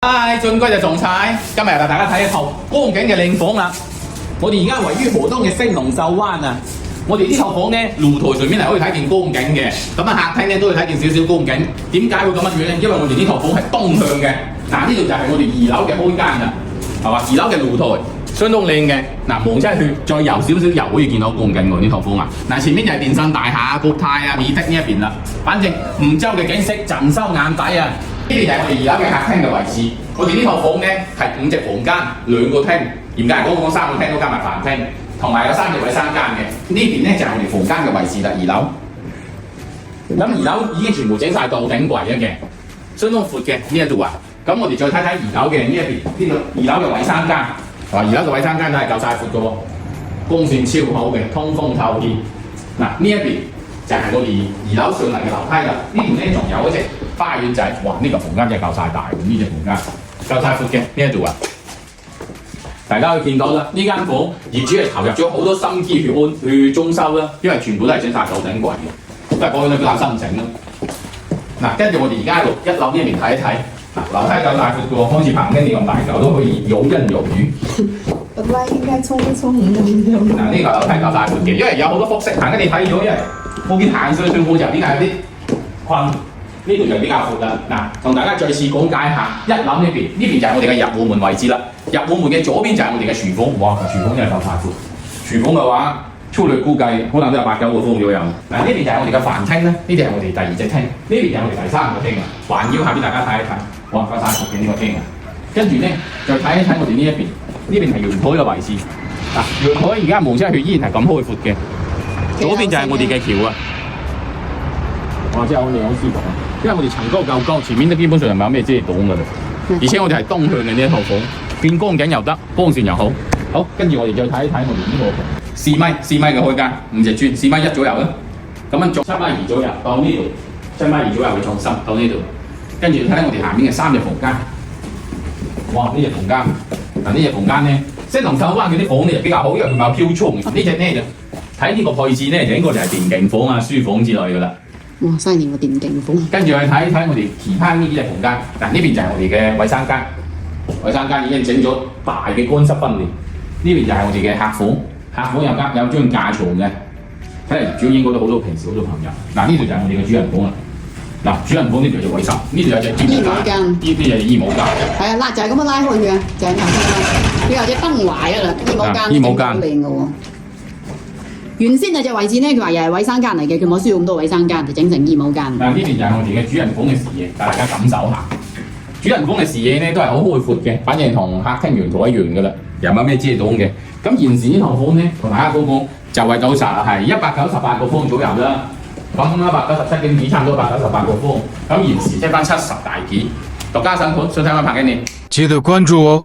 嗨，進歸就仲踩，今日就大家睇一套光景嘅靚房啦。我哋而家位於河東嘅星龍秀灣啊。我哋呢套房咧，露台上面係可以睇見光景嘅，咁啊客廳咧都可以睇見少少光景。點解會咁樣樣咧？因為我哋呢套房係東向嘅。嗱，呢度就係我哋2樓嘅開間啦，係嘛？2樓嘅露台相當靚嘅。嗱，望出去再遊少少又可以見到光景喎，呢套房啊。嗱，前面就係電信大廈、國泰啊、美的呢一邊啦。反正梧州嘅景色盡收眼底啊！呢邊就係我哋2樓嘅客廳嘅位置。我哋呢套房咧係5隻房間、2個廳，嚴格嚟講3個廳都加埋飯廳，同埋有3隻位3間嘅。呢邊咧就係我哋房間嘅位置啦，2樓。咁2樓已經全部整晒到頂櫃嘅，相當闊嘅呢一度啊。咁我哋再睇睇2樓嘅呢一邊，呢度2樓嘅位3間，係嘛？2樓嘅位3間都係夠晒闊嘅喎，光線超好嘅，通風透氣。嗱，呢一邊就係我哋2樓上嚟嘅樓梯啦。呢邊咧仲有一隻花園仔，哇！呢個房間真係夠晒大喎，呢隻房間夠晒闊嘅呢一度啊！大家可以見到啦，呢間房業主係投入咗好多心機去裝修啦，因為全部都係整晒到頂櫃嘅，都係講緊比較新整啦。嗱，跟住我哋而家喺1樓呢邊睇一睇，嗱，樓梯夠晒闊嘅喎，好似棚經理咁大嚿都可以有陰有雨。本來應該衝一衝咁樣。嗱，呢個樓梯夠晒闊嘅，因為有好多複式棚，你睇咗，因為我見行上去最好就點解有啲困？呢度就比較闊啦。嗱，同大家再次講解下1樓呢邊，呢邊就係我哋嘅入戶門位置啦。入戶門嘅左邊就係我哋嘅廚房，哇！廚房真係夠晒闊。廚房嘅話，粗略估計可能都有8、9個方左右。嗱，呢邊就係我哋嘅飯廳啦，呢啲係我哋第2隻廳，呢邊就係我哋第3個廳啊。環繞下俾大家睇一睇，哇！夠晒闊嘅呢個廳啊。跟住咧，再睇一睇我哋呢一邊，呢邊係陽台嘅位置。嗱，陽台而家望出去依然係咁開闊嘅，左邊就係我哋嘅橋啊。哇！真係好靚，好舒服啊！因為我哋層高夠高，前面都基本上係冇咩遮擋㗎啦。而且我哋係東向嘅呢一套房，見光景又得，光線又好。好，跟住我哋再睇一睇我哋呢個4米嘅開間，5隻磚，4米1左右啦。咁樣做7米2左右到呢度，7米2左右嘅重心到呢度。跟住睇睇我哋下面嘅3隻房間。哇！呢隻房間，嗱呢隻房間咧，星龍秀灣嗰啲房咧就比較好，因為佢冇飄窗。呢隻咧就睇呢個配置咧，就應該就係電競房啊、書房之類㗎啦。哇！犀利喎，電競房。跟住去睇睇我哋其他呢啲嘅房間，嗱呢邊就係我哋嘅衞生間，衞生間已經整咗大嘅乾濕分離。呢邊就係我哋嘅客房，客房有張架床嘅，睇嚟主要應該都好多平時好多朋友。嗱呢度就係我哋嘅主人房啦。嗱主人房呢度就衞生，呢度有隻衣帽間，呢啲就係衣帽間。係啊，就係咁樣拉開佢啊，就係咁樣。佢有隻燈懷啊啦，衣帽間好靚嘅喎。原先就隻位置咧，佢話又係衞生間嚟嘅，佢冇需要咁多衞生間，就整成衣帽間。嗱呢邊就係我哋嘅主人房嘅視野，大家感受下。主人房嘅視野咧都係好開闊嘅，反正同客廳陽台一樣嘅啦，又冇咩遮擋嘅。咁現時呢套房咧，同大家講講就係到實係198個方左右啦。咁197幾，差唔多198個方。咁現時即係翻70大幾，獨家審盤，想睇翻拍緊你。記得關注哦。